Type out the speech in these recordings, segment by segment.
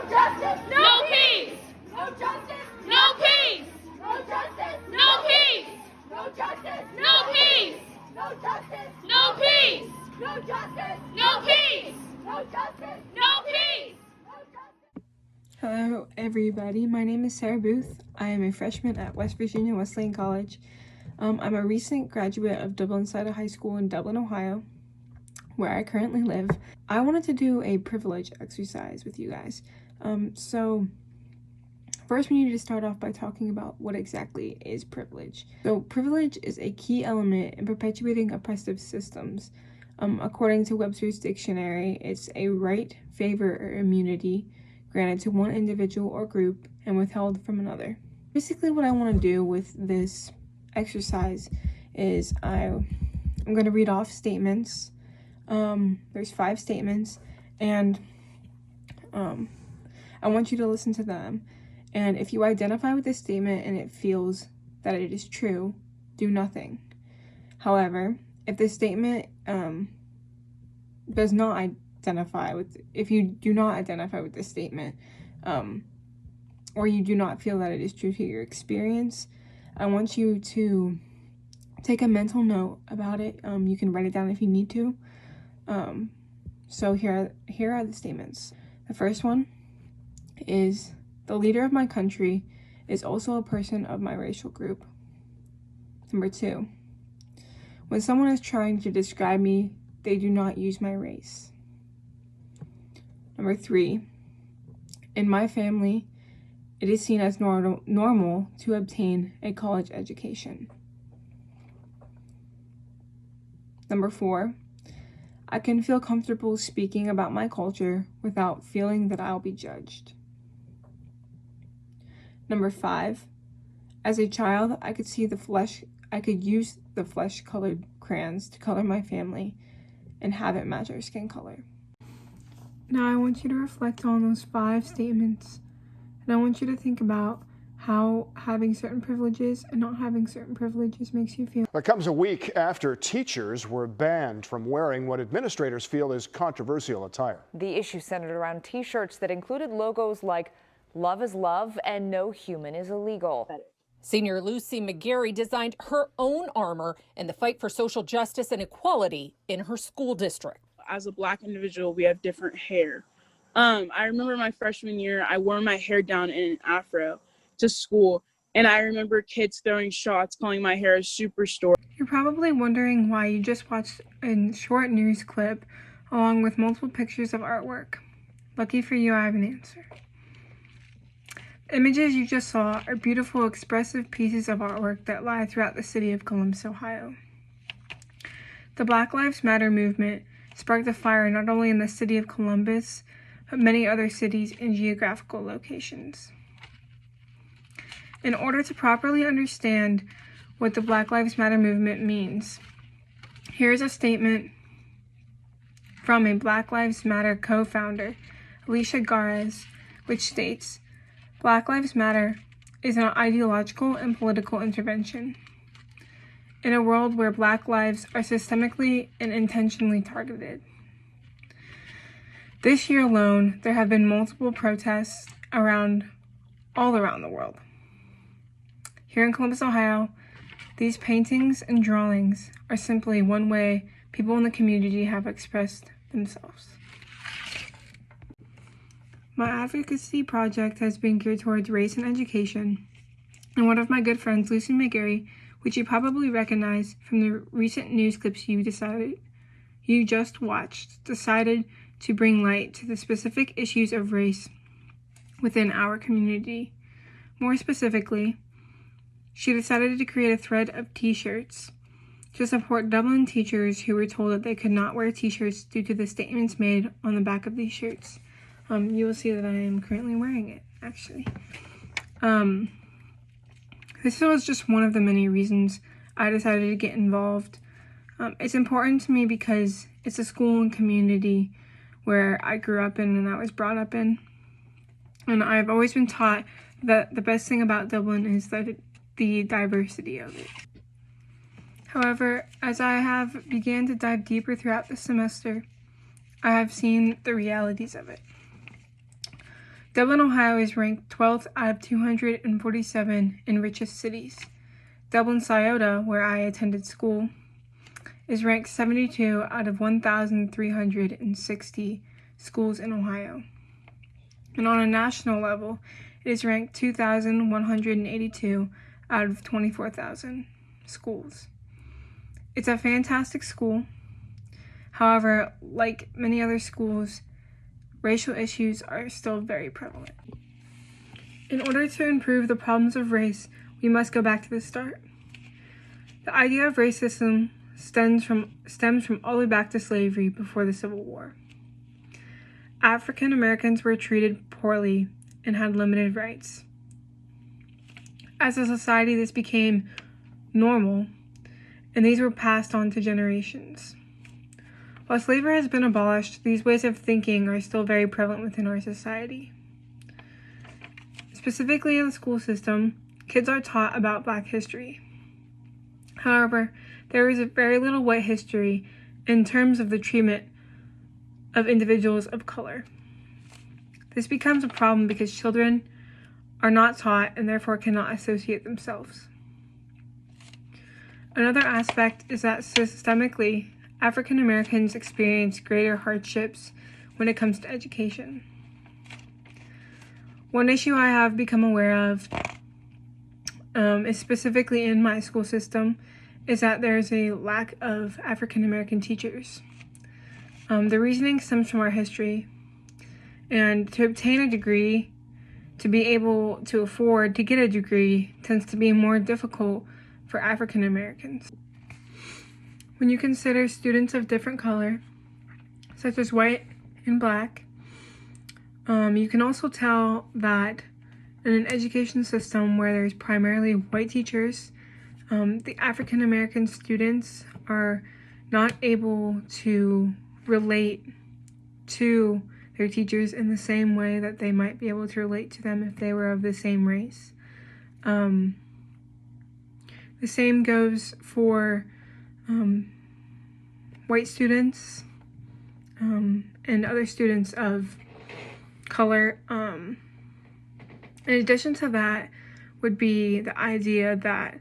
justice, no peace. no justice, No peace. no justice, No peace. no justice, No peace. no justice, No peace. no justice, No peace. no justice, No peace. no justice. Hello everybody, my name is Sarah Booth. I am a freshman at West Virginia Wesleyan College. I'm a recent graduate of Dublin Cider High School in Dublin, Ohio, where I currently live. I wanted to do a privilege exercise with you guys. So first we need to start off by talking about what exactly is privilege. So privilege is a key element in perpetuating oppressive systems. According to Webster's dictionary, it's a right, favor, or immunity granted to one individual or group and withheld from another. Basically what I want to do with this exercise is I'm going to read off statements. There's 5 statements, and I want you to listen to them. And if you identify with this statement and it feels that it is true, do nothing. However, if the statement does not identify with, if you do not identify with this statement, or you do not feel that it is true to your experience, I want you to take a mental note about it. You can write it down if you need to. So here are the statements. The first one is, the leader of my country is also a person of my racial group. Number 2, when someone is trying to describe me, they do not use my race. Number 3, in my family, it is seen as normal to obtain a college education. Number 4, I can feel comfortable speaking about my culture without feeling that I'll be judged. Number 5, as a child, I could use the flesh-colored crayons to color my family and have it match our skin color. Now I want you to reflect on those 5 statements, and I want you to think about how having certain privileges and not having certain privileges makes you feel. That comes a week after teachers were banned from wearing what administrators feel is controversial attire. The issue centered around t-shirts that included logos like "Love is love" and "No human is illegal." Senior Lucy McGarry designed her own armor in the fight for social justice and equality in her school district. As a Black individual, we have different hair. I remember my freshman year, I wore my hair down in an afro to school, and I remember kids throwing shots, calling my hair a superstore. You're probably wondering why you just watched a short news clip along with multiple pictures of artwork. Lucky for you, I have an answer. The images you just saw are beautiful, expressive pieces of artwork that lie throughout the city of Columbus, Ohio. The Black Lives Matter movement sparked a fire not only in the city of Columbus, but many other cities and geographical locations. In order to properly understand what the Black Lives Matter movement means, here's a statement from a Black Lives Matter co-founder, Alicia Garez, which states, "Black Lives Matter is an ideological and political intervention. In a world where Black lives are systemically and intentionally targeted. This year alone, there have been multiple protests all around the world. Here in Columbus, Ohio, these paintings and drawings are simply one way people in the community have expressed themselves. My advocacy project has been geared towards race and education, and one of my good friends, Lucy McGarry, which you probably recognize from the recent news clips you just watched, decided to bring light to the specific issues of race within our community. More specifically, she decided to create a thread of t-shirts to support Dublin teachers who were told that they could not wear t-shirts due to the statements made on the back of these shirts. You will see that I am currently wearing it, actually. This was just one of the many reasons I decided to get involved. It's important to me because it's a school and community where I grew up in and I was brought up in. And I've always been taught that the best thing about Dublin is the diversity of it. However, as I have began to dive deeper throughout the semester, I have seen the realities of it. Dublin, Ohio is ranked 12th out of 247 in richest cities. Dublin, Scioto, where I attended school, is ranked 72 out of 1,360 schools in Ohio. And on a national level, it is ranked 2,182 out of 24,000 schools. It's a fantastic school. However, like many other schools, racial issues are still very prevalent. In order to improve the problems of race, we must go back to the start. The idea of racism stems from all the way back to slavery before the Civil War. African Americans were treated poorly and had limited rights. As a society, this became normal, and these were passed on to generations. While slavery has been abolished, these ways of thinking are still very prevalent within our society. Specifically in the school system, kids are taught about Black history. However, there is very little white history in terms of the treatment of individuals of color. This becomes a problem because children are not taught and therefore cannot associate themselves. Another aspect is that systemically, African Americans experience greater hardships when it comes to education. One issue I have become aware of, is specifically in my school system, is that there's a lack of African American teachers. The reasoning stems from our history, and to obtain a degree, to be able to afford to get a degree, tends to be more difficult for African Americans. When you consider students of different color, such as white and Black, you can also tell that in an education system where there's primarily white teachers, the African American students are not able to relate to their teachers in the same way that they might be able to relate to them if they were of the same race. The same goes for white students and other students of color. In addition to that would be the idea that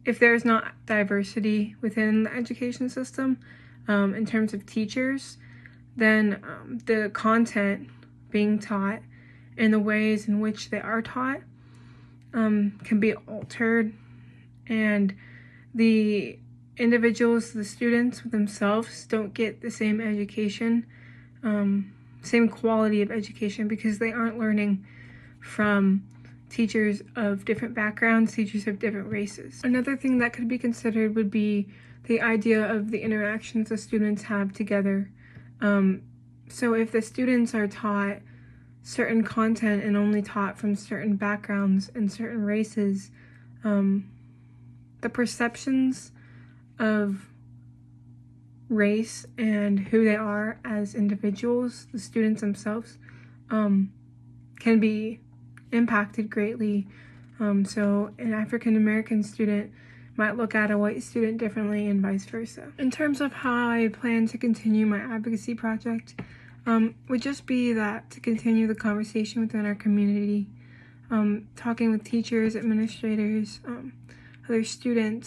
if there's not diversity within the education system in terms of teachers, then the content being taught and the ways in which they are taught can be altered, and the individuals, the students themselves, don't get the same education, same quality of education, because they aren't learning from teachers of different backgrounds, teachers of different races. Another thing that could be considered would be the idea of the interactions the students have together. So if the students are taught certain content and only taught from certain backgrounds and certain races, the perceptions of race and who they are as individuals, the students themselves, can be impacted greatly. So an African American student might look at a white student differently and vice versa. In terms of how I plan to continue my advocacy project, would just be that to continue the conversation within our community, talking with teachers, administrators, other students,